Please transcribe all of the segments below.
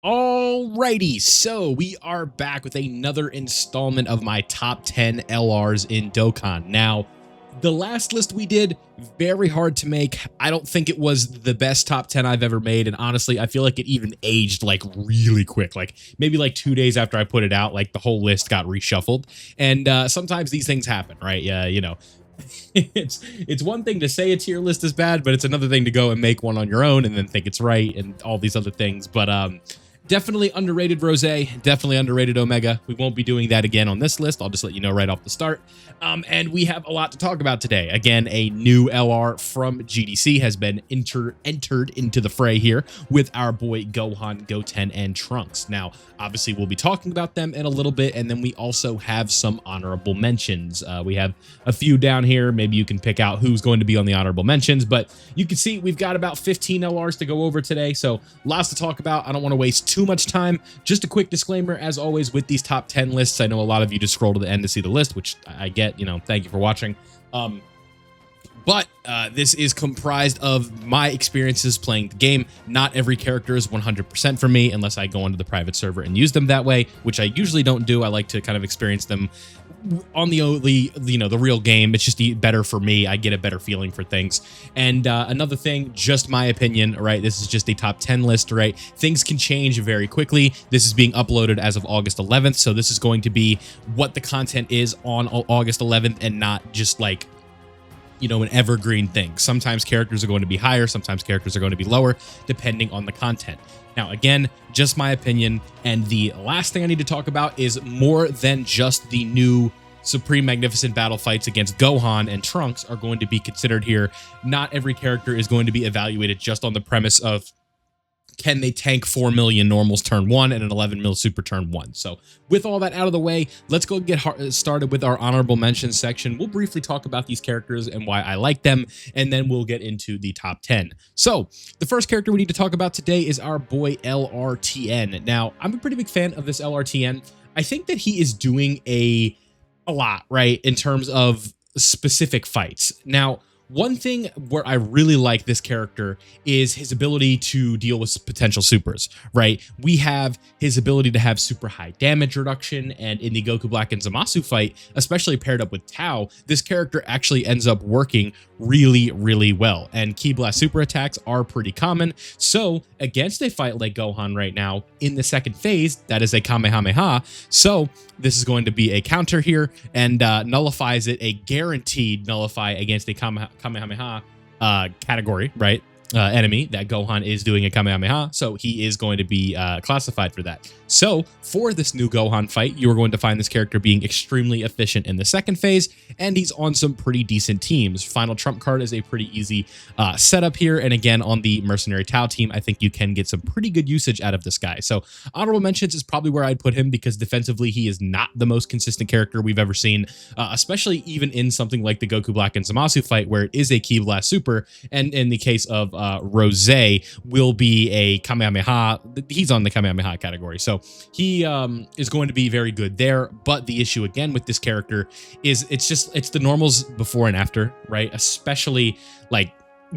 Alrighty, so we are back with another installment of my top 10 LRs in Dokkan. Now, the last list we did, very hard to make. I don't think it was the best top 10 I've ever made, and honestly, I feel like it even aged like really quick. Like maybe like 2 days after I put it out, like the whole list got reshuffled. And sometimes these things happen, right? Yeah, you know. It's one thing to say a tier list is bad, but it's another thing to go and make one on your own and then think it's right and all these other things. But definitely underrated Rose, definitely underrated Omega. We won't be doing that again on this list. I'll just let you know right off the start. And we have a lot to talk about today. Again, a new LR from GDC has been entered into the fray here with our boy Gohan, Goten, and Trunks. Now, obviously, we'll be talking about them in a little bit, and then we also have some honorable mentions. We have a few down here. Maybe you can pick out who's going to be on the honorable mentions, but you can see we've got about 15 LRs to go over today, so lots to talk about. I don't want to waste too much time. Just a quick disclaimer, as always, with these top 10 lists, I know a lot of you just scroll to the end to see the list, which I get, you know, thank you for watching. But this is comprised of my experiences playing the game. Not every character is 100% for me unless I go onto the private server and use them that way, which I usually don't do. I like to kind of experience them on the real game. It's just better for me. I get a better feeling for things. And another thing, just my opinion, right? This is just a top 10 list, right? Things can change very quickly. This is being uploaded as of August 11th. So this is going to be what the content is on August 11th and not just like, you know, an evergreen thing. Sometimes characters are going to be higher, sometimes characters are going to be lower, depending on the content. Now, again, just my opinion. And the last thing I need to talk about is more than just the new Supreme Magnificent battle fights against Gohan and Trunks are going to be considered here. Not every character is going to be evaluated just on the premise of can they tank 4 million normals turn 1 and an 11 mil super turn 1. So with all that out of the way, let's go get started with our honorable mentions section. We'll briefly talk about these characters and why I like them, and then we'll get into the top 10. So the first character we need to talk about today is our boy LRTN. Now, I'm a pretty big fan of this LRTN. I think that he is doing a lot, right, in terms of specific fights. Now, one thing where I really like this character is his ability to deal with potential supers, right? We have his ability to have super high damage reduction, and in the Goku Black and Zamasu fight, especially paired up with Tao, this character actually ends up working really, really well. And Ki Blast super attacks are pretty common, so against a fight like Gohan right now, in the second phase, that is a Kamehameha, so this is going to be a counter here and nullifies it, a guaranteed nullify against a Kamehameha category, right? Enemy that Gohan is doing a Kamehameha, so he is going to be classified for that. So for this new Gohan fight, you are going to find this character being extremely efficient in the second phase, and he's on some pretty decent teams. Final Trump card is a pretty easy setup here, and again, on the Mercenary Tao team, I think you can get some pretty good usage out of this guy. So honorable mentions is probably where I'd put him, because defensively, he is not the most consistent character we've ever seen, especially even in something like the Goku Black and Zamasu fight, where it is a Ki Blast super, and in the case of Rose, will be a Kamehameha. He's on the Kamehameha category, so he is going to be very good there. But the issue again with this character is it's the normals before and after, right? Especially like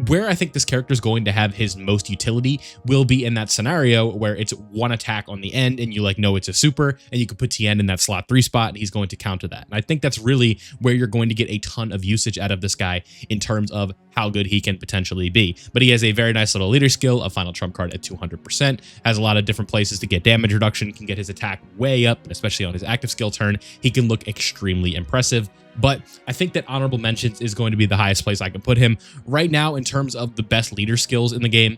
where I think this character is going to have his most utility will be in that scenario where it's one attack on the end and you like know it's a super, and you can put Tien in that slot 3 spot and he's going to counter that. And I think that's really where you're going to get a ton of usage out of this guy in terms of how good he can potentially be. But he has a very nice little leader skill, a Final Trump card at 200%, has a lot of different places to get damage reduction, can get his attack way up, especially on his active skill turn. He can look extremely impressive. But I think that honorable mentions is going to be the highest place I can put him. Right now, in terms of the best leader skills in the game,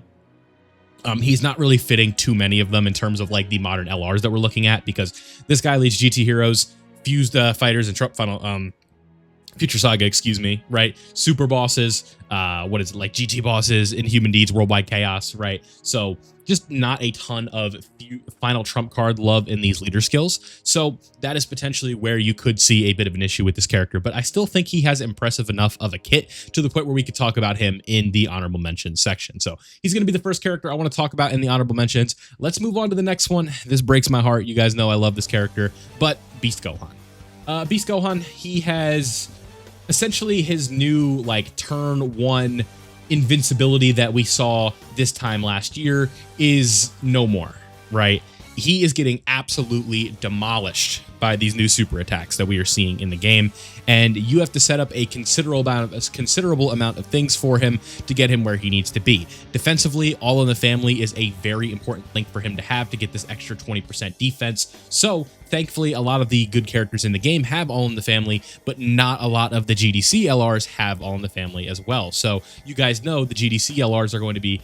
he's not really fitting too many of them in terms of like the modern LRs that we're looking at, because this guy leads GT Heroes, Fused Fighters, and Future Saga, excuse me, right? Super bosses, what is it, like GT bosses, Inhuman Deeds, Worldwide Chaos, right? So just not a ton of Final Trump card love in these leader skills. So that is potentially where you could see a bit of an issue with this character, but I still think he has impressive enough of a kit to the point where we could talk about him in the honorable mentions section. So he's going to be the first character I want to talk about in the honorable mentions. Let's move on to the next one. This breaks my heart. You guys know I love this character, but Beast Gohan. Beast Gohan, he has essentially his new like turn 1 invincibility that we saw this time last year is no more. right? He is getting absolutely demolished by these new super attacks that we are seeing in the game, and you have to set up a considerable amount of things for him to get him where he needs to be. Defensively, All in the Family is a very important link for him to have to get this extra 20% defense. So thankfully, a lot of the good characters in the game have All in the Family, but not a lot of the GDC LRs have All in the Family as well. So you guys know the GDC LRs are going to be,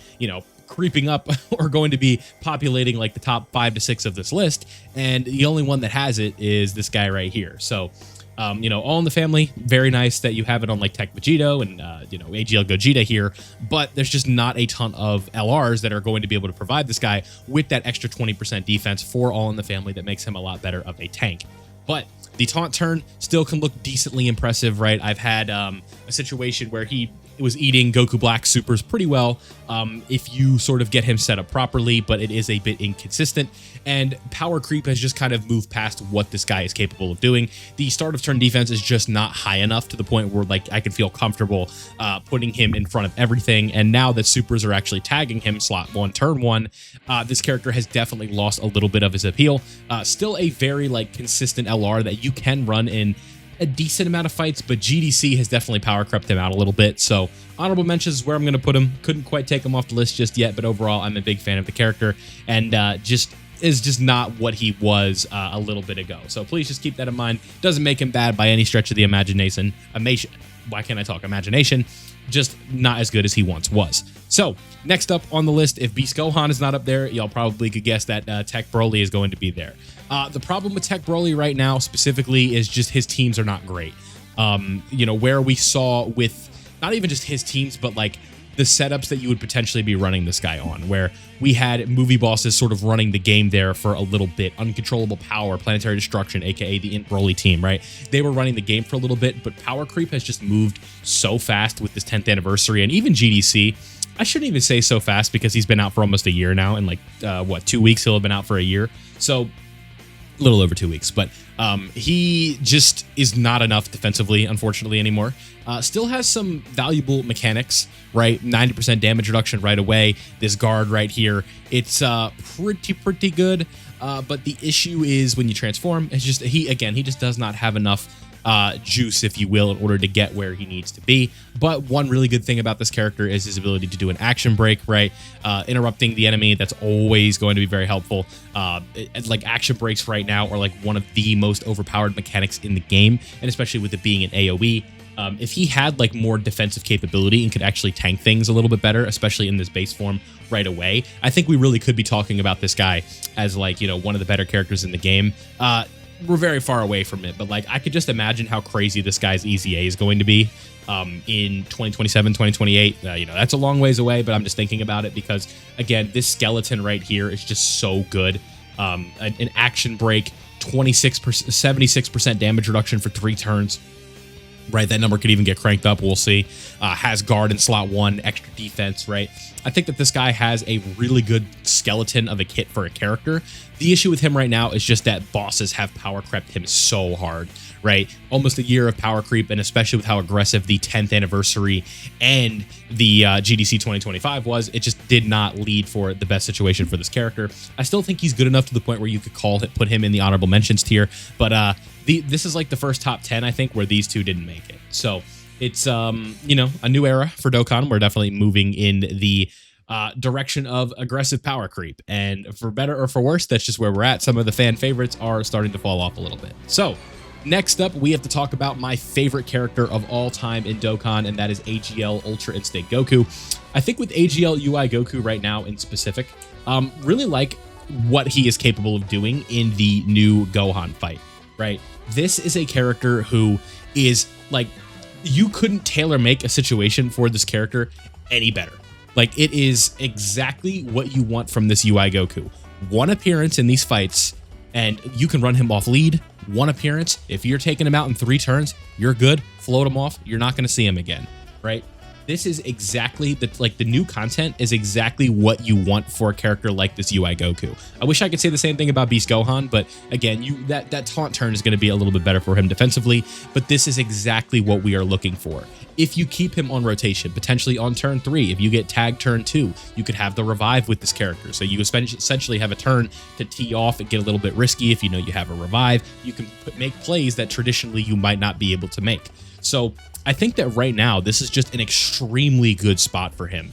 creeping up or going to be populating like the top 5 to 6 of this list, and the only one that has it is this guy right here. So All in the Family, very nice that you have it on like Tech Vegito and AGL Gogeta here, but there's just not a ton of LRs that are going to be able to provide this guy with that extra 20% defense for All in the Family that makes him a lot better of a tank. But the taunt turn still can look decently impressive, right? I've had a situation where he was eating Goku Black supers pretty well if you sort of get him set up properly, but it is a bit inconsistent, and power creep has just kind of moved past what this guy is capable of doing. The start of turn defense is just not high enough to the point where like I can feel comfortable putting him in front of everything, and now that supers are actually tagging him slot 1, turn 1, this character has definitely lost a little bit of his appeal. Still a very like consistent LR that you can run in a decent amount of fights, but GDC has definitely power crept him out a little bit. So honorable mentions is where I'm going to put him. Couldn't quite take him off the list just yet, but overall I'm a big fan of the character, and just not what he was a little bit ago. So please just keep that in mind. Doesn't make him bad by any stretch of the imagination. Why can't I talk? Imagination. Just not as good as he once was. So next up on the list, if Beast Gohan is not up there, y'all probably could guess that Tech Broly is going to be there. The problem with Tech Broly right now specifically is just his teams are not great. Where we saw with not even just his teams, but like the setups that you would potentially be running this guy on, where we had movie bosses sort of running the game there for a little bit. Uncontrollable Power, Planetary Destruction, aka the Int Broly team, right? They were running the game for a little bit, but power creep has just moved so fast with this 10th anniversary, and even GDC. I shouldn't even say so fast because he's been out for almost a year now, and like 2 weeks he'll have been out for a year, so a little over 2 weeks, but he just is not enough defensively, unfortunately, anymore. Still has some valuable mechanics, right? 90% damage reduction right away. This guard right here, it's pretty good. But the issue is when you transform, it's just he just does not have enough juice, if you will, in order to get where he needs to be. But one really good thing about this character is his ability to do an action break, right? Interrupting the enemy, that's always going to be very helpful. Like action breaks right now are like one of the most overpowered mechanics in the game, and especially with it being an AoE. If he had like more defensive capability and could actually tank things a little bit better, especially in this base form right away, I think we really could be talking about this guy as like, one of the better characters in the game. We're very far away from it, but like I could just imagine how crazy this guy's EZA is going to be in 2027, 2028. That's a long ways away, but I'm just thinking about it because, again, this skeleton right here is just so good. An action break, 76% damage reduction for 3 turns. Right, that number could even get cranked up. We'll see. Has guard in slot 1, extra defense, right? I think that this guy has a really good skeleton of a kit for a character. The issue with him right now is just that bosses have power crept him so hard, right? Almost a year of power creep, and especially with how aggressive the 10th anniversary and the GDC 2025 was, it just did not lead for the best situation for this character. I still think he's good enough to the point where you could put him in the honorable mentions tier, but this is like the first top 10, I think, where these two didn't make it. So it's, a new era for Dokkan. We're definitely moving in the direction of aggressive power creep. And for better or for worse, that's just where we're at. Some of the fan favorites are starting to fall off a little bit. So next up, we have to talk about my favorite character of all time in Dokkan, and that is AGL Ultra Instinct Goku. I think with AGL UI Goku right now in specific, really like what he is capable of doing in the new Gohan fight, right? This is a character who is like, you couldn't tailor make a situation for this character any better. Like, it is exactly what you want from this UI Goku. One appearance in these fights, and you can run him off lead. One appearance, if you're taking him out in 3 turns, you're good. Float him off. You're not going to see him again, right? this is exactly the new content is exactly what you want for a character like this UI Goku. I wish I could say the same thing about Beast Gohan, but again, that taunt turn is going to be a little bit better for him defensively, but this is exactly what we are looking for. If you keep him on rotation, potentially on turn 3, if you get tagged turn 2, you could have the revive with this character. So you essentially have a turn to tee off and get a little bit risky. If you know you have a revive, you can make plays that traditionally you might not be able to make. So I think that right now, this is just an extremely good spot for him.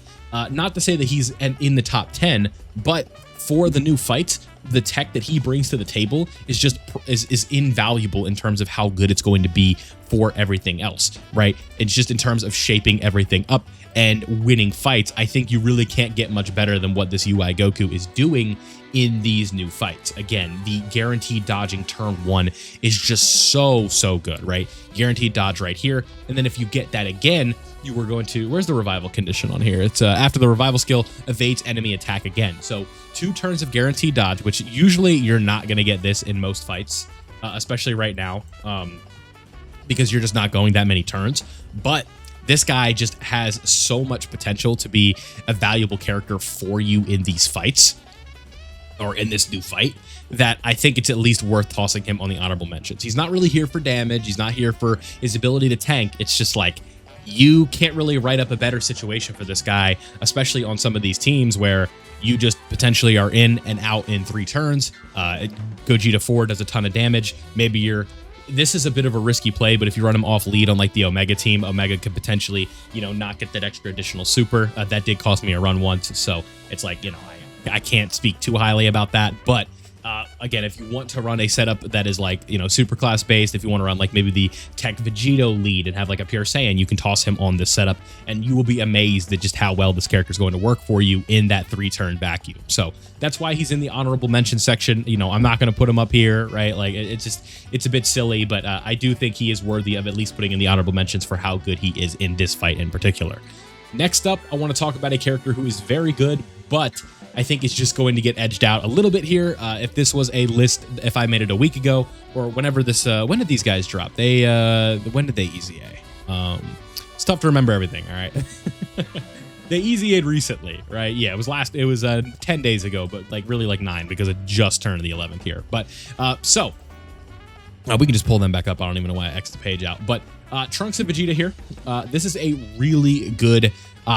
Not to say that he's in the top 10, but for the new fights, the tech that he brings to the table is invaluable in terms of how good it's going to be for everything else, right? It's just in terms of shaping everything up and winning fights. I think you really can't get much better than what this UI Goku is doing in these new fights. Again, the guaranteed dodging turn 1 is just so good, right? Guaranteed dodge right here. And then if you get that again, you were going to, where's the revival condition on here? It's after the revival skill, evades enemy attack again. So 2 turns of guaranteed dodge, which usually you're not going to get this in most fights, especially right now, because you're just not going that many turns. But this guy just has so much potential to be a valuable character for you in these fights, or in this new fight, that I think it's at least worth tossing him on the honorable mentions. He's not really here for damage. He's not here for his ability to tank. It's just like, you can't really write up a better situation for this guy, especially on some of these teams where you just potentially are in and out in 3 turns. Gogeta 4 does a ton of damage. Maybe this is a bit of a risky play, but if you run him off lead on like the Omega team, Omega could potentially, not get that extra additional super. That did cost me a run once. So it's like, I can't speak too highly about that, but again, if you want to run a setup that is like, super class based, if you want to run like maybe the Tech Vegito lead and have like a pure Saiyan, you can toss him on this setup and you will be amazed at just how well this character is going to work for you in that 3-turn vacuum. So that's why he's in the honorable mention section. I'm not going to put him up here, right? Like it's a bit silly, but I do think he is worthy of at least putting in the honorable mentions for how good he is in this fight in particular. Next up, I want to talk about a character who is very good, but I think it's just going to get edged out a little bit here. If this was a list, if I made it a week ago or whenever this, when did these guys drop? When did they easy A? It's tough to remember everything. All right. They easy A'd recently, right? Yeah, it was 10 days ago, but like really like 9 because it just turned the 11th here. But we can just pull them back up. I don't even know why I X'd the page out, but Trunks and Vegeta here. This is a really good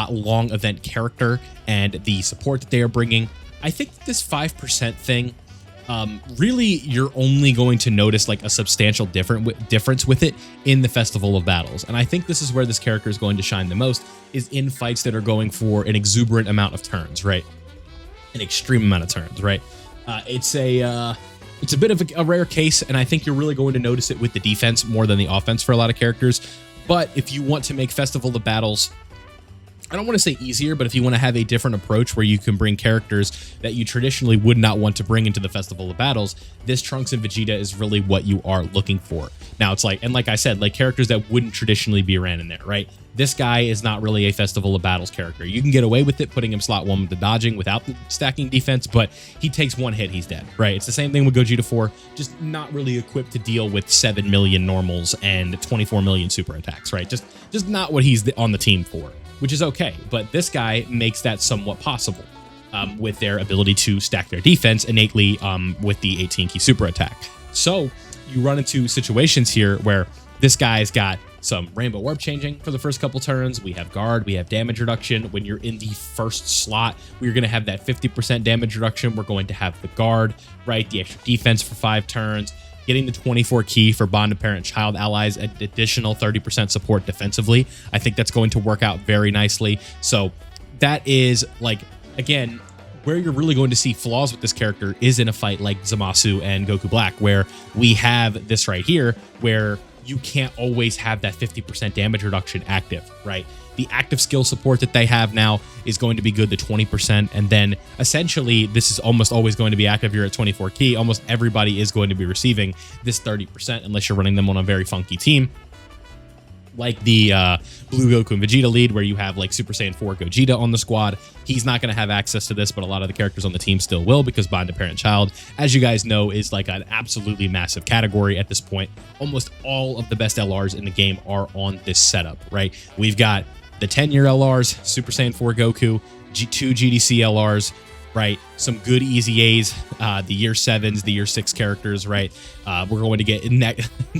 long event character, and the support that they are bringing. I think this 5% thing, really you're only going to notice like a substantial difference with it in the Festival of Battles. And I think this is where this character is going to shine the most, is in fights that are going for an exuberant amount of turns, right? An extreme amount of turns, right? It's a bit of a rare case, and I think you're really going to notice it with the defense more than the offense for a lot of characters. But if you want to make Festival of Battles, I don't want to say easier, but if you want to have a different approach where you can bring characters that you traditionally would not want to bring into the Festival of Battles, this Trunks and Vegeta is really what you are looking for. Now it's like, and like I said, like characters that wouldn't traditionally be ran in there, right? This guy is not really a Festival of Battles character. You can get away with it, putting him slot 1 with the dodging without the stacking defense, but he takes 1 hit, he's dead, right? It's the same thing with Gogeta 4, just not really equipped to deal with 7 million normals and 24 million super attacks, right? Just not what he's on the team for, which is okay. But this guy makes that somewhat possible with their ability to stack their defense innately with the 18 key super attack. So you run into situations here where this guy's got some rainbow warp changing for the first couple turns. We have guard, we have damage reduction. When you're in the first slot, we're going to have that 50% damage reduction. We're going to have the guard, right? The extra defense for 5 turns. Getting the 24 key for bond of parent-child allies, an additional 30% support defensively. I think that's going to work out very nicely. So that is, like, again, where you're really going to see flaws with this character is in a fight like Zamasu and Goku Black, where we have this right here, where you can't always have that 50% damage reduction active, right? The active skill support that they have now is going to be good, the 20%. And then essentially, this is almost always going to be active. You're at 24 key. Almost everybody is going to be receiving this 30% unless you're running them on a very funky team. Like the Blue Goku and Vegeta lead, where you have like Super Saiyan 4 Gogeta on the squad. He's not going to have access to this, but a lot of the characters on the team still will, because Bond to Parent-Child, as you guys know, is like an absolutely massive category at this point. Almost all of the best LRs in the game are on this setup, right? We've got the 10-year LRs, Super Saiyan 4 Goku, two GDC LRs, right? Some good easy A's, the year 7s, the year 6 characters, right? We're going to get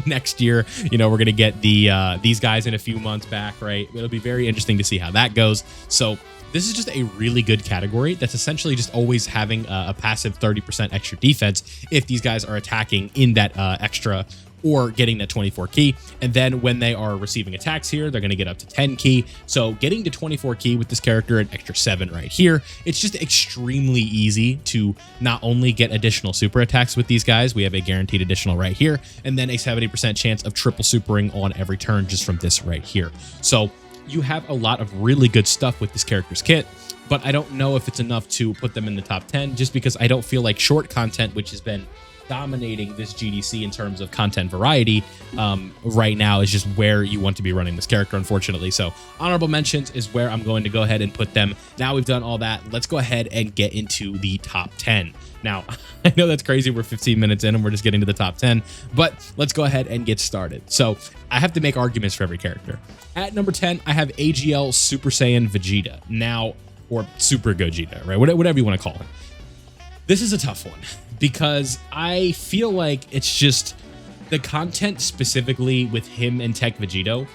next year, you know, we're going to get these guys in a few months back, right? It'll be very interesting to see how that goes. So this is just a really good category that's essentially just always having a passive 30% extra defense if these guys are attacking in that extra or getting that 24 key. And then when they are receiving attacks here, they're going to get up to 10 key. So getting to 24 key with this character, an extra 7 right here, it's just extremely easy to not only get additional super attacks with these guys, we have a guaranteed additional right here, and then a 70% chance of triple supering on every turn just from this right here. So you have a lot of really good stuff with this character's kit, but I don't know if it's enough to put them in the top 10 just because I don't feel like short content, which has been dominating this GDC in terms of content variety right now, is just where you want to be running this character, unfortunately. So honorable mentions is where I'm going to go ahead and put them. Now we've done all that, let's go ahead and get into the top 10. Now, I know that's crazy. We're 15 minutes in and we're just getting to the top 10, but let's go ahead and get started. So I have to make arguments for every character. At number 10, I have AGL Super Saiyan Vegeta. Now, or Super Gogeta, right? Whatever you want to call him. This is a tough one because I feel like it's just the content specifically with him and Tech Vegito.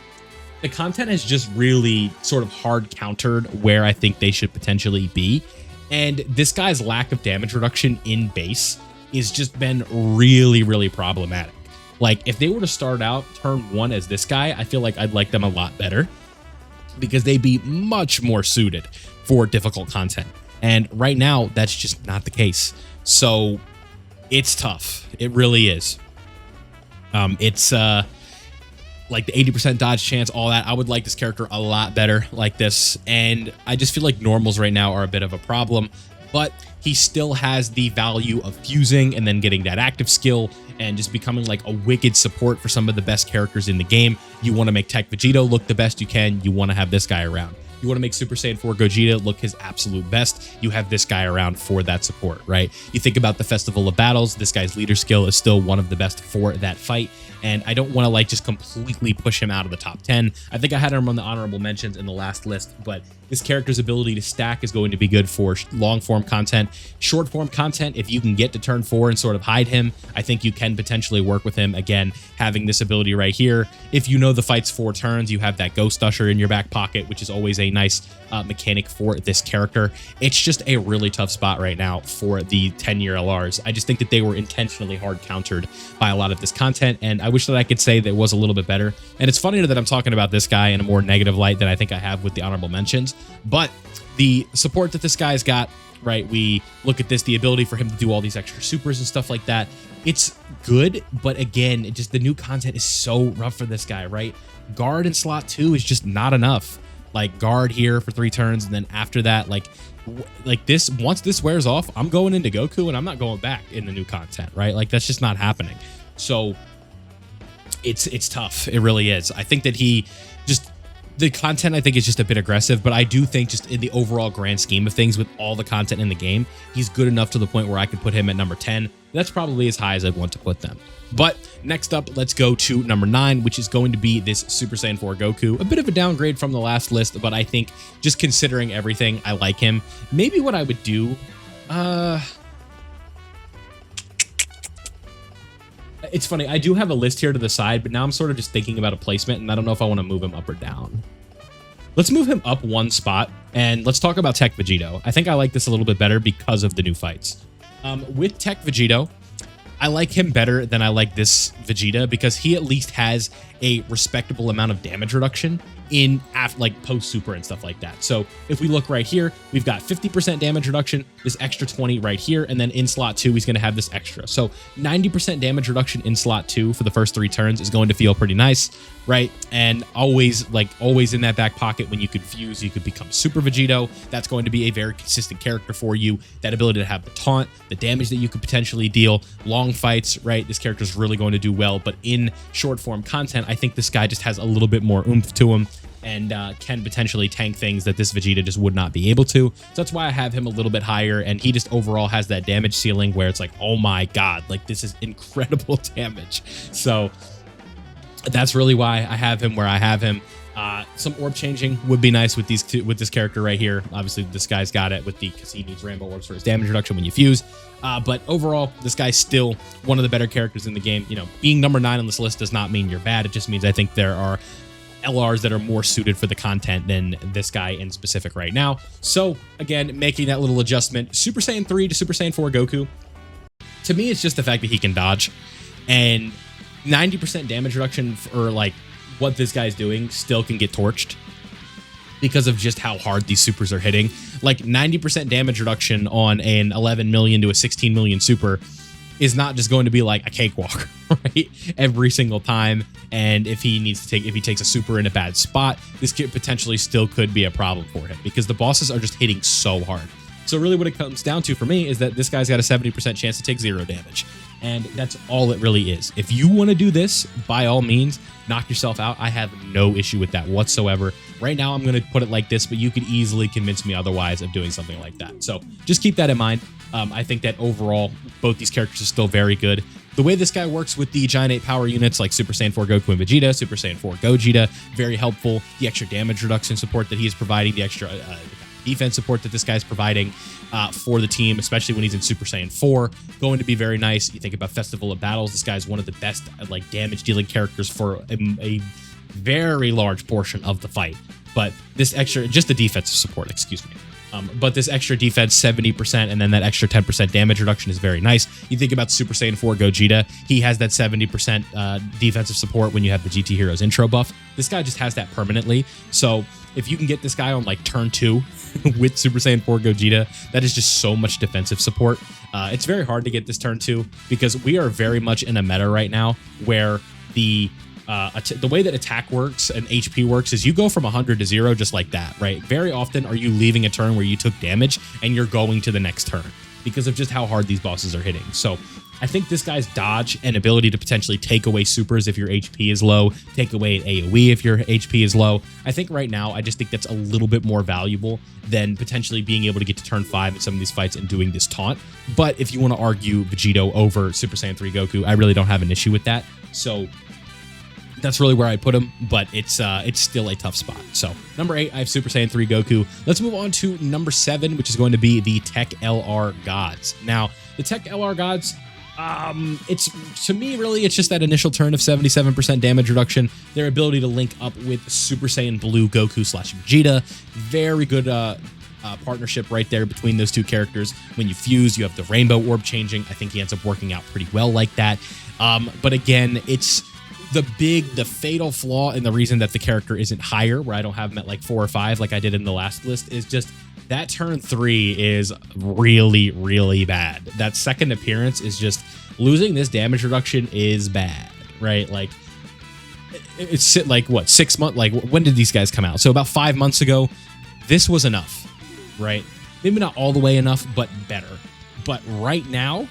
The content has just really sort of hard countered where I think they should potentially be. And this guy's lack of damage reduction in base has just been really, really problematic. Like if they were to start out turn 1 as this guy, I feel like I'd like them a lot better because they'd be much more suited for difficult content. And right now, that's just not the case. So it's tough. It really is. It's like the 80% dodge chance, all that. I would like this character a lot better like this. And I just feel like normals right now are a bit of a problem, but he still has the value of fusing and then getting that active skill and just becoming like a wicked support for some of the best characters in the game. You want to make Tech Vegito look the best you can. You want to have this guy around. You want to make Super Saiyan 4 Gogeta look his absolute best, you have this guy around for that support, right? You think about the Festival of Battles, this guy's leader skill is still one of the best for that fight, and I don't want to like just completely push him out of the top 10. I think I had him on the honorable mentions in the last list, but this character's ability to stack is going to be good for long form content. Short form content, if you can get to turn 4 and sort of hide him, I think you can potentially work with him. Again, having this ability right here, if you know the fight's 4 turns, you have that Ghost Usher in your back pocket, which is always a nice mechanic for this character. It's just a really tough spot right now for the 10-year LRs. I just think that they were intentionally hard countered by a lot of this content, and I wish that I could say that it was a little bit better. And it's funny that I'm talking about this guy in a more negative light than I think I have with the honorable mentions, but the support that this guy's got, right? We look at this, the ability for him to do all these extra supers and stuff like that. It's good, but again, it just the new content is so rough for this guy, right? Guard in slot 2 is just not enough. Like guard here for 3 turns, and then after that, like this, once this wears off, I'm going into Goku and I'm not going back in the new content, right? Like that's just not happening. So it's tough. It really is. I think that he just, the content I think is just a bit aggressive, but I do think just in the overall grand scheme of things with all the content in the game, he's good enough to the point where I could put him at number 10. That's probably as high as I'd want to put them. But next up, let's go to number 9, which is going to be this Super Saiyan 4 Goku. A bit of a downgrade from the last list, but I think just considering everything, I like him. Maybe what I would do, it's funny, I do have a list here to the side, but now I'm sort of just thinking about a placement, and I don't know if I want to move him up or down. Let's move him up 1 spot, and let's talk about Tech Vegito. I think I like this a little bit better because of the new fights. With Tech Vegito, I like him better than I like this Vegeta because he at least has a respectable amount of damage reduction in like post super and stuff like that. So if we look right here, we've got 50% damage reduction, this extra 20 right here, and then in slot 2 he's going to have this extra. So 90% damage reduction in slot 2 for the first 3 turns is going to feel pretty nice, right? And always in that back pocket, when you could fuse, you could become Super Vegito. That's going to be a very consistent character for you. That ability to have the taunt, the damage that you could potentially deal, long fights, right? This character is really going to do well, but in short form content, I think this guy just has a little bit more oomph to him and can potentially tank things that this Vegeta just would not be able to. So that's why I have him a little bit higher, and he just overall has that damage ceiling where it's like, oh my god, like this is incredible damage. So that's really why I have him where I have him. Some orb changing would be nice with this character right here. Obviously, this guy's got it because he needs rainbow orbs for his damage reduction when you fuse. But overall, this guy's still one of the better characters in the game. You know, being number 9 on this list does not mean you're bad. It just means I think there are LRs that are more suited for the content than this guy in specific right now. So again, making that little adjustment, Super Saiyan 3 to Super Saiyan 4 Goku. To me, it's just the fact that he can dodge, and 90% damage reduction for like what this guy's doing still can get torched because of just how hard these supers are hitting. Like 90% damage reduction on an 11 million to a 16 million super is not just going to be like a cakewalk, right? Every single time. And if he takes a super in a bad spot, this kid potentially still could be a problem for him because the bosses are just hitting so hard. So really what it comes down to for me is that this guy's got a 70% chance to take 0 damage. And that's all it really is. If you want to do this, by all means, knock yourself out. I have no issue with that whatsoever. Right now, I'm going to put it like this, but you could easily convince me otherwise of doing something like that. So just keep that in mind. I think that overall, both these characters are still very good. The way this guy works with the Giant 8 power units like Super Saiyan 4 Goku and Vegeta, Super Saiyan 4 Gogeta, very helpful. The extra damage reduction support that he is providing, the extra defense support that this guy's providing for the team, especially when he's in Super Saiyan 4, going to be very nice. You think about Festival of Battles, this guy's one of the best like damage dealing characters for a very large portion of the fight. But this extra, just the defensive support, excuse me. But this extra defense, 70%, and then that extra 10% damage reduction is very nice. You think about Super Saiyan 4 Gogeta, he has that 70% defensive support when you have the GT Heroes intro buff. This guy just has that permanently. So if you can get this guy on like turn 2 with Super Saiyan 4 Gogeta, that is just so much defensive support. It's very hard to get this turn 2 because we are very much in a meta right now where the way that attack works and HP works is you go from 100 to 0 just like that, right? Very often are you leaving a turn where you took damage and you're going to the next turn because of just how hard these bosses are hitting. So I think this guy's dodge and ability to potentially take away supers if your HP is low, take away an AoE if your HP is low. I think right now, I just think that's a little bit more valuable than potentially being able to get to turn 5 in some of these fights and doing this taunt. But if you want to argue Vegito over Super Saiyan 3 Goku, I really don't have an issue with that. So that's really where I put him, but it's still a tough spot. So number 8, I have Super Saiyan 3 Goku. Let's move on to number 7, which is going to be the Tech LR Gods. Now, the Tech LR Gods, to me, really, it's just that initial turn of 77% damage reduction. Their ability to link up with Super Saiyan Blue Goku / Vegeta. Very good partnership right there between those two characters. When you fuse, you have the rainbow orb changing. I think he ends up working out pretty well like that. But again, it's the fatal flaw and the reason that the character isn't higher, where I don't have him at like 4 or 5 like I did in the last list, is just that turn 3 is really, really bad. That second appearance is just losing this damage reduction is bad, right? Like it's like what, 6 months? Like when did these guys come out? So about 5 months ago, this was enough, right? Maybe not all the way enough, but better. But right now,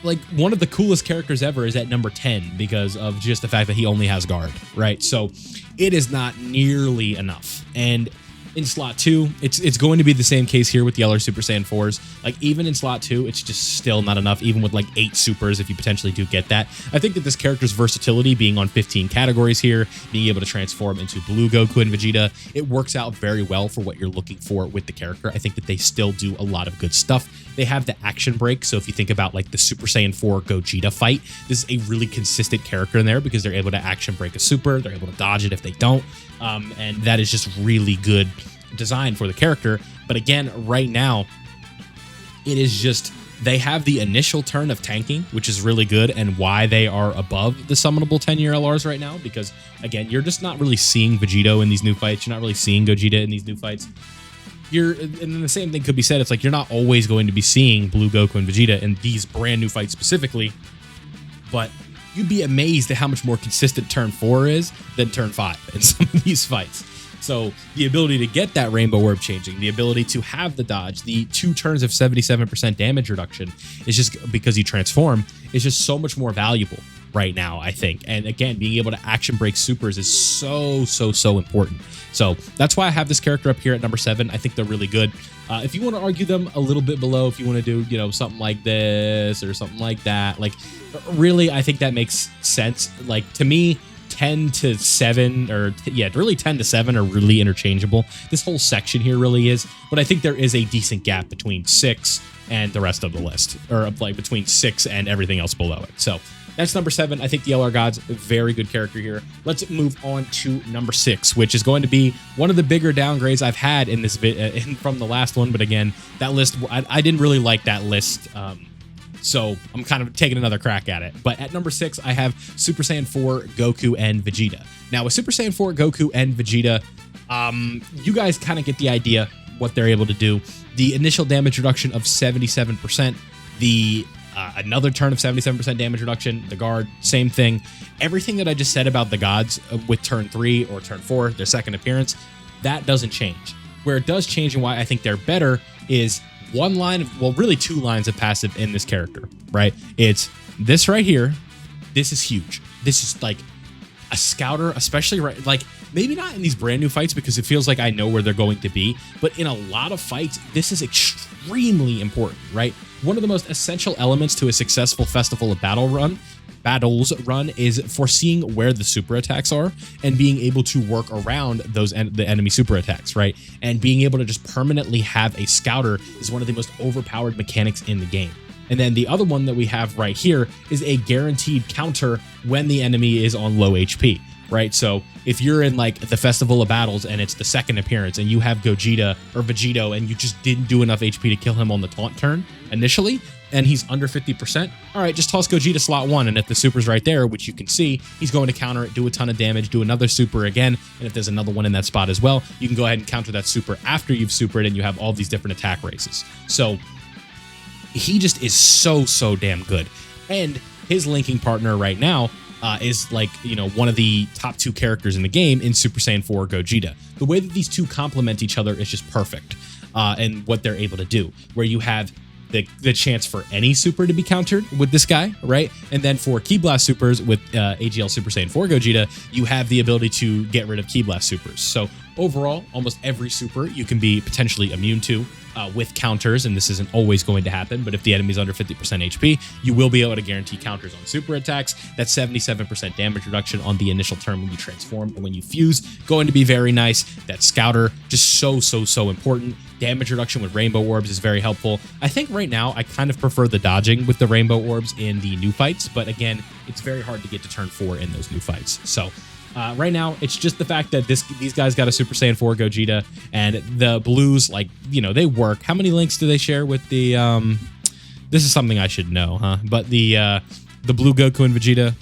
like one of the coolest characters ever is at number 10 because of just the fact that he only has guard, right? So it is not nearly enough. And in slot 2, it's going to be the same case here with the other Super Saiyan 4s. Like even in slot 2, it's just still not enough, even with like 8 supers if you potentially do get that. I think that this character's versatility, being on 15 categories here, being able to transform into Blue Goku and Vegeta, it works out very well for what you're looking for with the character. I think that they still do a lot of good stuff. They have the action break, so if you think about like the Super Saiyan 4 Gogeta fight, this is a really consistent character in there because they're able to action break a super, they're able to dodge it if they don't, and that is just really good design for the character. But again, right now, it is just, they have the initial turn of tanking, which is really good, and why they are above the summonable 10-year LRs right now, because again, you're just not really seeing Vegito in these new fights, you're not really seeing Gogeta in these new fights. And then the same thing could be said, it's like you're not always going to be seeing Blue Goku and Vegeta in these brand new fights specifically, but you'd be amazed at how much more consistent turn 4 is than turn 5 in some of these fights. So the ability to get that rainbow orb changing, the ability to have the dodge, the 2 turns of 77% damage reduction is just because you transform, is just so much more valuable right now, I think. And again, being able to action break supers is so important. So that's why I have this character up here at number 7. I think they're really good. If you want to argue them a little bit below, if you want to do, you know, something like this or something like that, like really, I think that makes sense. Like to me, 10 to 7 or yeah, really 10 to 7 are really interchangeable. This whole section here really is, but I think there is a decent gap between 6 and the rest of the list, or like between 6 and everything else below it. So that's number 7. I think the LR God's a very good character here. Let's move on to number 6, which is going to be one of the bigger downgrades I've had in this from the last one. But again, that list, I didn't really like that list. So I'm kind of taking another crack at it. But at number 6, I have Super Saiyan 4 Goku and Vegeta. Now with Super Saiyan 4 Goku and Vegeta, you guys kind of get the idea what they're able to do. The initial damage reduction of 77%, the another turn of 77% damage reduction, the guard, same thing. Everything that I just said about the gods with turn 3 or turn 4, their second appearance, that doesn't change. Where it does change and why I think they're better is one line of, well, really 2 lines of passive in this character, right? It's this right here. This is huge. This is like a scouter, especially right, like maybe not in these brand new fights because it feels like I know where they're going to be, but in a lot of fights, this is extremely important, right? One of the most essential elements to a successful Festival of Battles run is foreseeing where the super attacks are and being able to work around those the enemy super attacks, right? And being able to just permanently have a scouter is one of the most overpowered mechanics in the game. And then the other one that we have right here is a guaranteed counter when the enemy is on low HP, right? So if you're in like the Festival of Battles and it's the second appearance and you have Gogeta or Vegito and you just didn't do enough HP to kill him on the taunt turn initially, and he's under 50%, all right, just toss Gogeta slot 1, and if the super's right there, which you can see, he's going to counter it, do a ton of damage, do another super again, and if there's another one in that spot as well, you can go ahead and counter that super after you've supered and you have all these different attack races. So he just is so damn good. And his linking partner right now is like, you know, one of the top 2 characters in the game in Super Saiyan 4 Gogeta. The way that these two complement each other is just perfect and what they're able to do, where you have the chance for any super to be countered with this guy, right? And then for Ki Blast supers with AGL Super Saiyan 4 Gogeta, you have the ability to get rid of Ki Blast supers. So overall, almost every super you can be potentially immune to with counters, and this isn't always going to happen, but if the enemy's under 50% HP, you will be able to guarantee counters on super attacks. That's 77% damage reduction on the initial turn when you transform and when you fuse, going to be very nice. That scouter, just so important. Damage reduction with rainbow orbs is very helpful. I think right now I kind of prefer the dodging with the rainbow orbs in the new fights, but again, it's very hard to get to turn 4 in those new fights. So right now, it's just the fact that these guys got a Super Saiyan 4 Gogeta, and the blues, like, you know, they work. How many links do they share with the, this is something I should know, huh? But the blue Goku and Vegeta,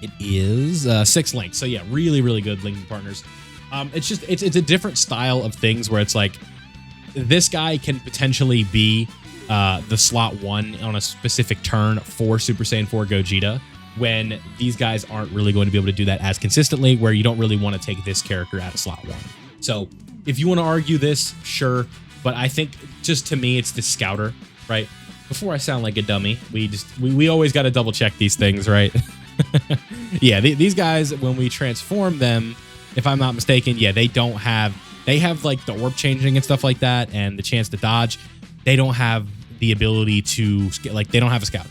it is 6 links. So yeah, really good linking partners. It's just, it's a different style of things where it's like, this guy can potentially be the slot 1 on a specific turn for Super Saiyan 4 Gogeta, when these guys aren't really going to be able to do that as consistently, where you don't really want to take this character out of slot 1. So if you want to argue this, sure, but I think just to me, it's the scouter, right? Before I sound like a dummy, we always got to double check these things, right? Yeah, these guys, when we transform them, if I'm not mistaken, yeah, they have like the orb changing and stuff like that and the chance to dodge. They don't have the ability to, like, they don't have a scouter.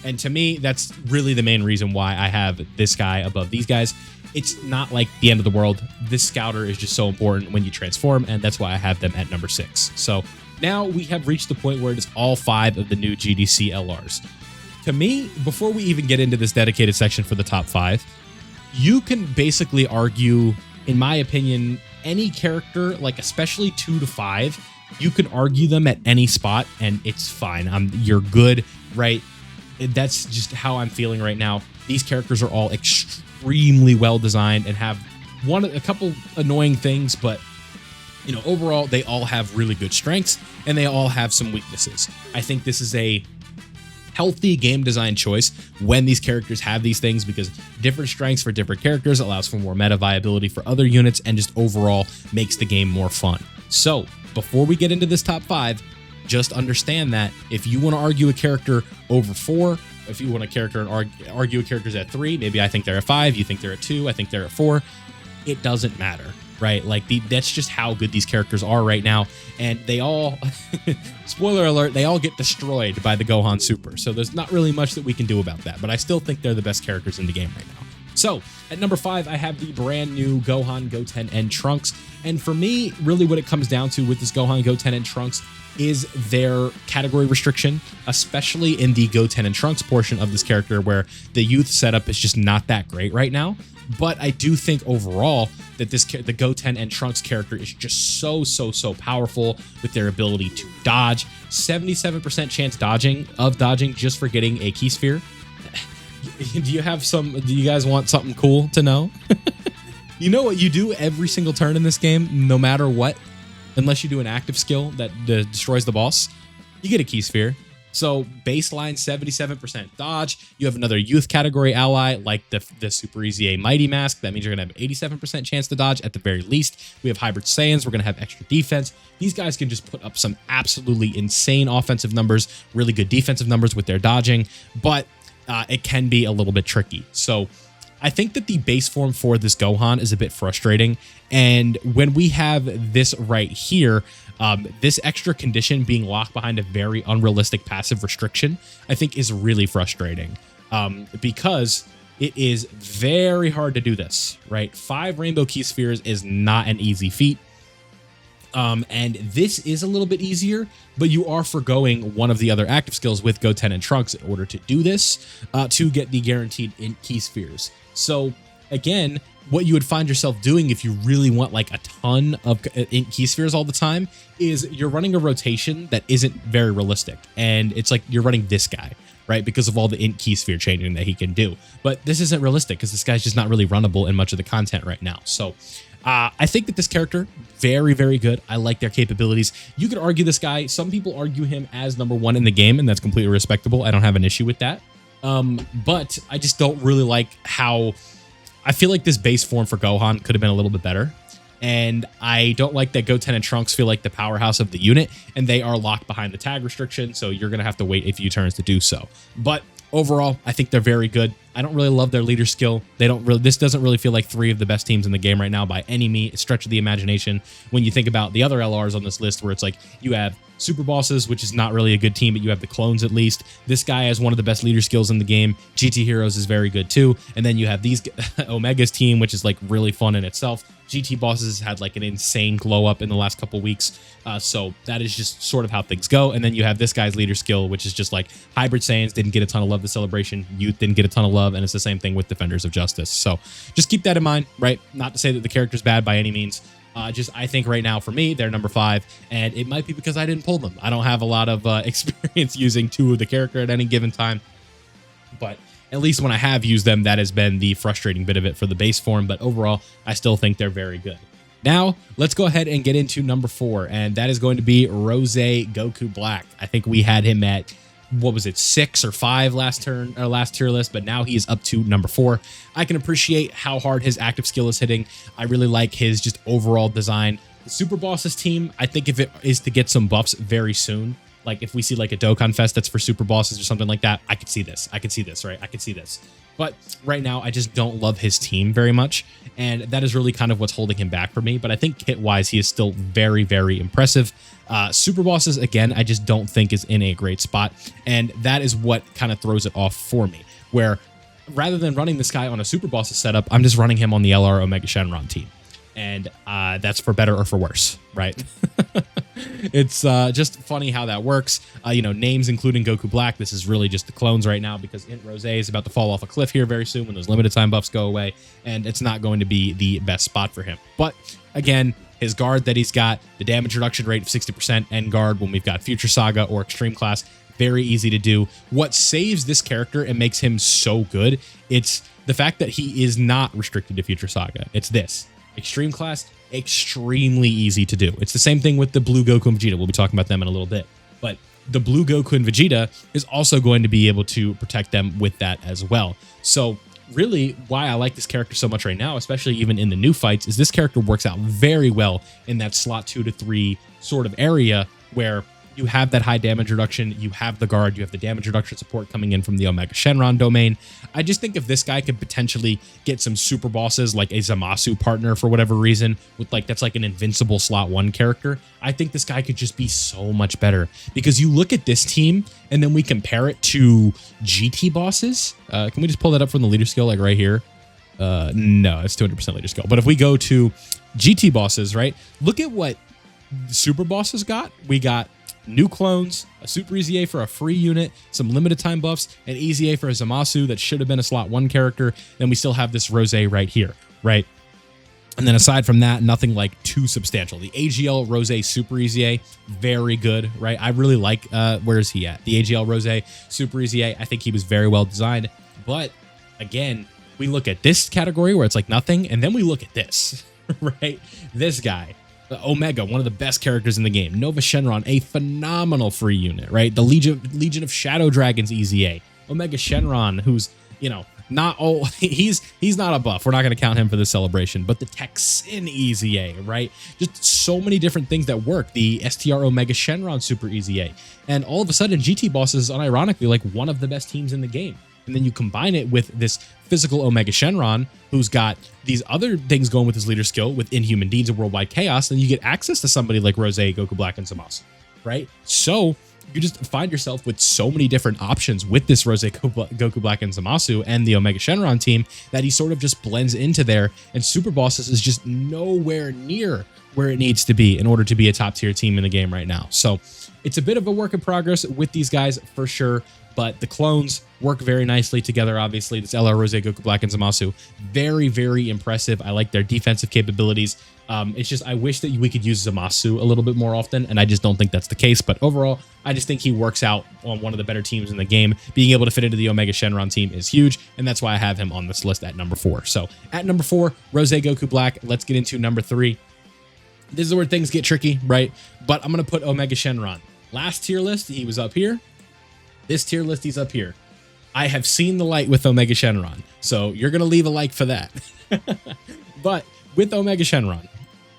And to me, that's really the main reason why I have this guy above these guys. It's not like the end of the world. This scouter is just so important when you transform, and that's why I have them at number 6. So now we have reached the point where it is all 5 of the new GDC LRs. To me, before we even get into this dedicated section for the top 5, you can basically argue, in my opinion, any character, like especially 2 to 5, you can argue them at any spot, and it's fine. You're good, right? That's just how I'm feeling right now. These characters are all extremely well designed and have a couple annoying things, but you know, overall they all have really good strengths and they all have some weaknesses. I think this is a healthy game design choice when these characters have these things, because different strengths for different characters allows for more meta viability for other units and just overall makes the game more fun. So before we get into this top 5, just understand that if you want to argue a character over 4, if you want a character and argue a character's at 3, maybe I think they're at 5, you think they're at 2, I think they're at 4, it doesn't matter, right? Like that's just how good these characters are right now, and they all, spoiler alert, they all get destroyed by the Gohan Super, so there's not really much that we can do about that, but I still think they're the best characters in the game right now. So at number 5, I have the brand new Gohan, Goten, and Trunks. And for me, really what it comes down to with this Gohan, Goten, and Trunks is their category restriction, especially in the Goten and Trunks portion of this character where the youth setup is just not that great right now. But I do think overall that the Goten and Trunks character is just so powerful with their ability to dodge. 77% chance dodging just for getting a key sphere. Do you guys want something cool to know? You know what you do every single turn in this game, no matter what, unless you do an active skill that destroys the boss, you get a key sphere. So baseline 77% dodge. You have another youth category ally like the Super Easy A Mighty Mask. That means you're going to have 87% chance to dodge at the very least. We have Hybrid Saiyans. We're going to have extra defense. These guys can just put up some absolutely insane offensive numbers, really good defensive numbers with their dodging, but it can be a little bit tricky. So I think that the base form for this Gohan is a bit frustrating. And when we have this right here, this extra condition being locked behind a very unrealistic passive restriction, I think is really frustrating because it is very hard to do this, right? 5 rainbow key spheres is not an easy feat. And this is a little bit easier, but you are forgoing one of the other active skills with Goten and Trunks in order to do this, to get the guaranteed key spheres. So again, what you would find yourself doing if you really want like a ton of key spheres all the time is you're running a rotation that isn't very realistic. And it's like you're running this guy, right? Because of all the key sphere changing that he can do. But this isn't realistic because this guy's just not really runnable in much of the content right now. So I think that this character, very good. I like their capabilities. You could argue this guy. Some people argue him as number 1 in the game, and that's completely respectable. I don't have an issue with that. But I just don't really like how... I feel like this base form for Gohan could have been a little bit better. And I don't like that Goten and Trunks feel like the powerhouse of the unit, and they are locked behind the tag restriction, so you're going to have to wait a few turns to do so. But overall, I think they're very good. I don't really love their leader skill. This doesn't really feel like 3 of the best teams in the game right now by any stretch of the imagination. When you think about the other LRs on this list, where it's like you have Super Bosses, which is not really a good team, but you have the clones at least. This guy has one of the best leader skills in the game. GT Heroes is very good too. And then you have these Omega's team, which is like really fun in itself. GT Bosses had like an insane glow up in the last couple weeks. So that is just sort of how things go. And then you have this guy's leader skill, which is just like Hybrid Saiyans didn't get a ton of love this celebration. Youth didn't get a ton of love. And it's the same thing with Defenders of Justice. So just keep that in mind, right? Not to say that the character's bad by any means. I think right now for me, they're number 5, and it might be because I didn't pull them. I don't have a lot of experience using 2 of the character at any given time, but at least when I have used them, that has been the frustrating bit of it for the base form. But overall, I still think they're very good. Now, let's go ahead and get into number 4, and that is going to be Rose Goku Black. I think we had him at, what was it, 6 or 5 last tier list, but now he is up to number 4. I can appreciate how hard his active skill is hitting. I really like his just overall design. The Super Bosses team, I think if it is to get some buffs very soon, like if we see like a Dokkan Fest that's for Super Bosses or something like that, I could see this. I could see this, right? I could see this. But right now, I just don't love his team very much, and that is really kind of what's holding him back for me. But I think kit-wise, he is still very impressive. Super Bosses, again, I just don't think is in a great spot, and that is what kind of throws it off for me, where rather than running this guy on a Super Bosses setup, I'm just running him on the LR Omega Shenron team. And that's for better or for worse, right? It's just funny how that works. Names including Goku Black. This is really just the clones right now because Int Rose is about to fall off a cliff here very soon when those limited time buffs go away, and it's not going to be the best spot for him. But again, his guard that he's got, the damage reduction rate of 60% end guard when we've got Future Saga or Extreme Class, very easy to do. What saves this character and makes him so good, it's the fact that he is not restricted to Future Saga. It's this. Extreme Class, extremely easy to do. It's the same thing with the Blue Goku and Vegeta. We'll be talking about them in a little bit. But the Blue Goku and Vegeta is also going to be able to protect them with that as well. So really, why I like this character so much right now, especially even in the new fights, is this character works out very well in that slot 2 to 3 sort of area where you have that high damage reduction, you have the guard, you have the damage reduction support coming in from the Omega Shenron domain. I just think if this guy could potentially get some super bosses like a Zamasu partner for whatever reason, with that's like an invincible slot 1 character, I think this guy could just be so much better. Because you look at this team and then we compare it to GT bosses. Can we just pull that up from the leader skill like right here? No, it's 200% later skill. But if we go to GT bosses, right? Look at what super bosses got. We got new clones, a super easy A for a free unit, some limited time buffs, an easy A for a Zamasu that should have been a slot 1 character. Then we still have this Rose right here, right? And then aside from that, nothing like too substantial. The AGL Rose Super Easy A, very good, right? I really like, where is he at? The AGL Rose Super Easy A, I think he was very well designed. But again, we look at this category where it's like nothing, and then we look at this, right? This guy, Omega, one of the best characters in the game. Nova Shenron, a phenomenal free unit, right? The Legion of Shadow Dragons Easy A. Omega Shenron, who's, you know, not all he's not a buff. We're not going to count him for the celebration, but the Texan Easy A, right? Just so many different things that work. The STR Omega Shenron Super Easy A. And all of a sudden, GT Boss is unironically like one of the best teams in the game. And then you combine it with this physical Omega Shenron, who's got these other things going with his leader skill with Inhuman Deeds and Worldwide Chaos, and you get access to somebody like Rose, Goku Black, and Zamasu, right? So you just find yourself with so many different options with this Rose, Goku Black, and Zamasu and the Omega Shenron team that he sort of just blends into there, and Super Bosses is just nowhere near where it needs to be in order to be a top tier team in the game right now. So it's a bit of a work in progress with these guys for sure, but the clones work very nicely together. Obviously, this LR Rose, Goku Black, and Zamasu, very, very impressive. I like their defensive capabilities. It's just I wish that we could use Zamasu a little bit more often, and I just don't think that's the case. But overall, I just think he works out on one of the better teams in the game. Being able to fit into the Omega Shenron team is huge, and that's why I have him on this list at number 4. So at number 4, Rose, Goku Black. Let's get into number 3. This is where things get tricky, right? But I'm going to put Omega Shenron. Last tier list, he was up here. This tier list, he's up here. I have seen the light with Omega Shenron, so you're going to leave a like for that. But with Omega Shenron,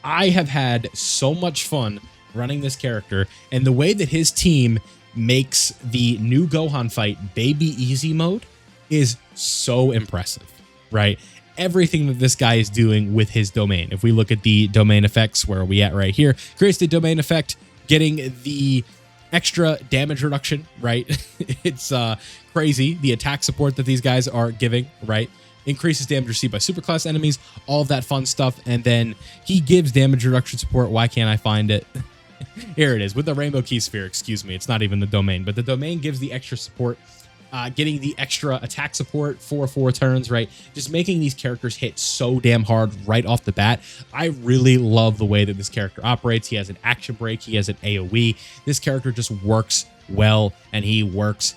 I have had so much fun running this character, and the way that his team makes the new Gohan fight baby easy mode is so impressive, right? Everything that this guy is doing with his domain. If we look at the domain effects, where are we at right here? Creates the domain effect, getting the extra damage reduction, right? It's crazy. The attack support that these guys are giving, right? Increases damage received by superclass enemies, all of that fun stuff. And then he gives damage reduction support. Why can't I find it? Here it is with the Rainbow Key Sphere. Excuse me. It's not even the domain, but the domain gives the extra support. Getting the extra attack support for 4 turns, right? Just making these characters hit so damn hard right off the bat. I really love the way that this character operates. He has an action break. He has an AoE. This character just works well, and he works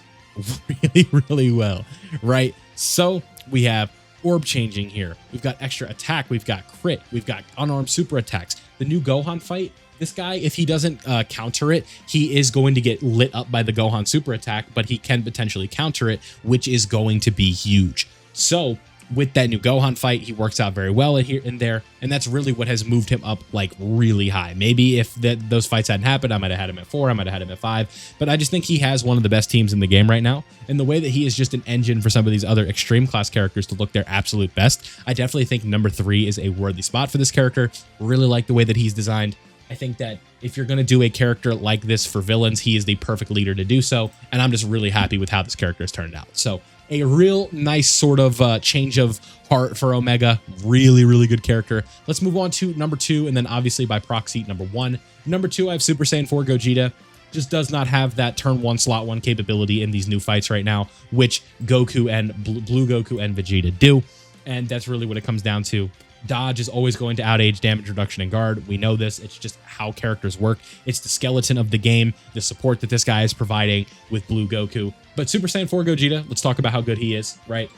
really, really well, right? So we have orb changing here. We've got extra attack. We've got crit. We've got unarmed super attacks. The new Gohan fight, this guy, if he doesn't counter it, he is going to get lit up by the Gohan super attack, but he can potentially counter it, which is going to be huge. So with that new Gohan fight, he works out very well here and there, and that's really what has moved him up like really high. Maybe if those fights hadn't happened, I might have had him at 4, I might have had him at 5, but I just think he has one of the best teams in the game right now, and the way that he is just an engine for some of these other extreme class characters to look their absolute best, I definitely think number 3 is a worthy spot for this character. Really like the way that he's designed. I think that if you're going to do a character like this for villains, he is the perfect leader to do so, and I'm just really happy with how this character has turned out. So a real nice sort of change of heart for Omega. Really, really good character. Let's move on to number 2, and then obviously by proxy, number 1. Number 2, I have Super Saiyan 4 Gogeta. Just does not have that turn 1 slot 1 capability in these new fights right now, which Goku and Blue Goku and Vegeta do, and that's really what it comes down to. Dodge is always going to outage damage reduction and guard. We know this. It's just how characters work. It's the skeleton of the game, the support that this guy is providing with Blue Goku. But Super Saiyan 4 Gogeta, let's talk about how good he is, right?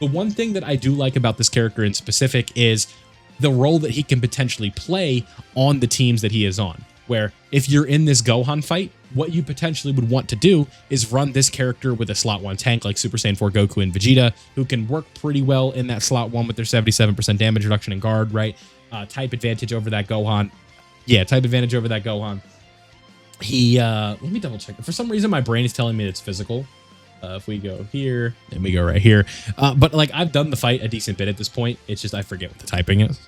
The one thing that I do like about this character in specific is the role that he can potentially play on the teams that he is on. Where if you're in this Gohan fight, what you potentially would want to do is run this character with a slot 1 tank like Super Saiyan 4 Goku and Vegeta, who can work pretty well in that slot 1 with their 77% damage reduction and guard, right? Type advantage over that Gohan. Yeah, type advantage over that Gohan. He, let me double check. For some reason, my brain is telling me it's physical. If we go here, and we go right here. But like, I've done the fight a decent bit at this point. It's just, I forget what the typing is.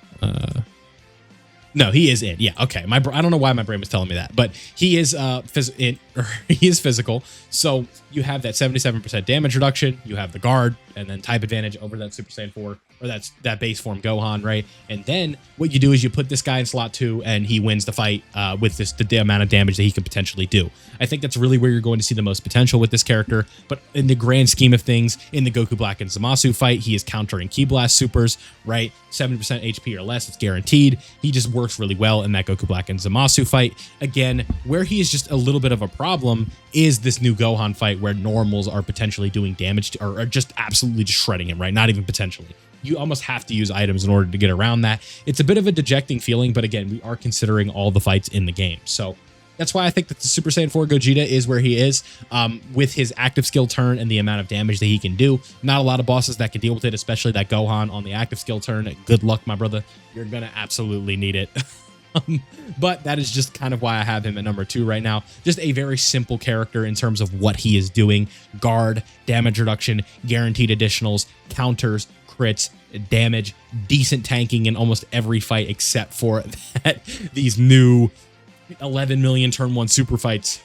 No, he is in. Yeah, okay. I don't know why my brain was telling me that, but he is he is physical. So you have that 77% damage reduction. You have the guard and then type advantage over that Super Saiyan 4, or that base form Gohan, right? And then what you do is you put this guy in slot 2, and he wins the fight with the amount of damage that he can potentially do. I think that's really where you're going to see the most potential with this character. But in the grand scheme of things, in the Goku Black and Zamasu fight, he is countering Ki Blast supers, right? 70% HP or less, it's guaranteed. He just works really well in that Goku Black and Zamasu fight. Again, where he is just a little bit of a problem is this new Gohan fight where normals are potentially doing damage to, or just absolutely just shredding him, right? Not even potentially. You almost have to use items in order to get around that. It's a bit of a dejecting feeling, but again, we are considering all the fights in the game. So that's why I think that the Super Saiyan 4 Gogeta is where he is, with his active skill turn and the amount of damage that he can do. Not a lot of bosses that can deal with it, especially that Gohan on the active skill turn. Good luck, my brother. You're going to absolutely need it. But that is just kind of why I have him at number 2 right now. Just a very simple character in terms of what he is doing. Guard, damage reduction, guaranteed additionals, counters, crits, damage, decent tanking in almost every fight except for that these new 11 million turn 1 super fights.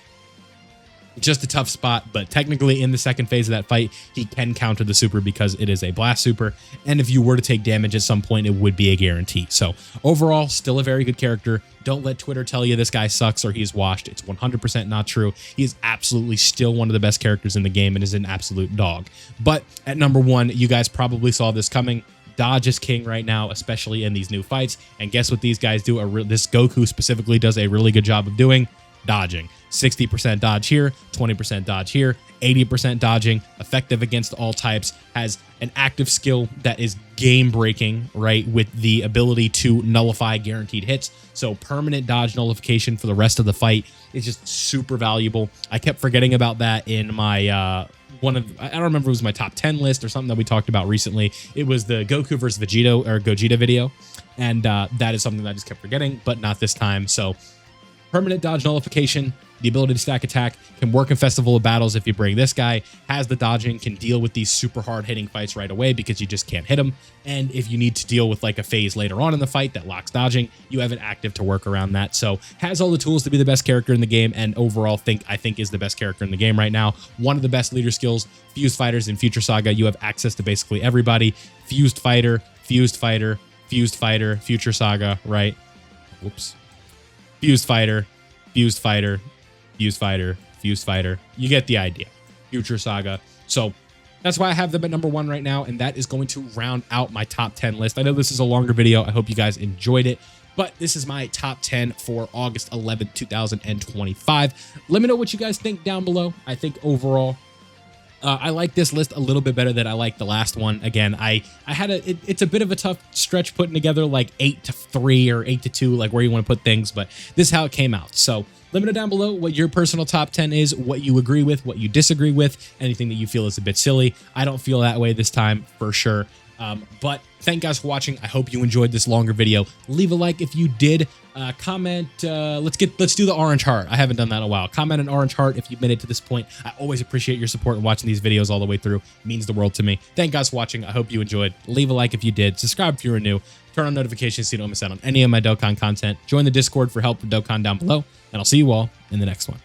Just a tough spot, but technically in the second phase of that fight, he can counter the super because it is a blast super. And if you were to take damage at some point, it would be a guarantee. So overall, still a very good character. Don't let Twitter tell you this guy sucks or he's washed. It's 100% not true. He is absolutely still one of the best characters in the game and is an absolute dog. But at number 1, you guys probably saw this coming. Dodge is king right now, especially in these new fights. And guess what these guys do? This Goku specifically does a really good job of doing? Dodging. 60% dodge here, 20% dodge here, 80% dodging, effective against all types, has an active skill that is game breaking, right, with the ability to nullify guaranteed hits. So permanent dodge nullification for the rest of the fight is just super valuable. I kept forgetting about that in my I don't remember if it was my top 10 list or something that we talked about recently. It was the Goku versus Vegito or Gogeta video, and that is something that I just kept forgetting, but not this time. So permanent dodge nullification, the ability to stack attack, can work in Festival of Battles if you bring this guy, has the dodging, can deal with these super hard hitting fights right away because you just can't hit him. And if you need to deal with like a phase later on in the fight that locks dodging, you have an active to work around that. So has all the tools to be the best character in the game, and overall I think is the best character in the game right now. One of the best leader skills. Fused Fighters in Future Saga, you have access to basically everybody. Fused Fighter, Fused Fighter, Fused Fighter, Future Saga, right? Whoops. Fused Fighter, Fused Fighter, Fused Fighter, Fused Fighter. You get the idea. Future Saga. So that's why I have them at number 1 right now, and that is going to round out my top 10 list. I know this is a longer video. I hope you guys enjoyed it, but this is my top 10 for August 11th, 2025. Let me know what you guys think down below. I think overall, I like this list a little bit better than I like the last one. Again, I had it's a bit of a tough stretch putting together like 8 to 3 or 8 to 2, like where you want to put things, but this is how it came out. So let me know down below what your personal top 10 is, what you agree with, what you disagree with, anything that you feel is a bit silly. I don't feel that way this time for sure. But thank you guys for watching. I hope you enjoyed this longer video. Leave a like if you did. Comment. Let's do the orange heart. I haven't done that in a while. Comment an orange heart if you've made it to this point. I always appreciate your support and watching these videos all the way through. It means the world to me. Thank you guys for watching. I hope you enjoyed. Leave a like if you did. Subscribe if you were new. Turn on notifications so you don't miss out on any of my Dokkan content. Join the Discord for help with Dokkan down below. And I'll see you all in the next one.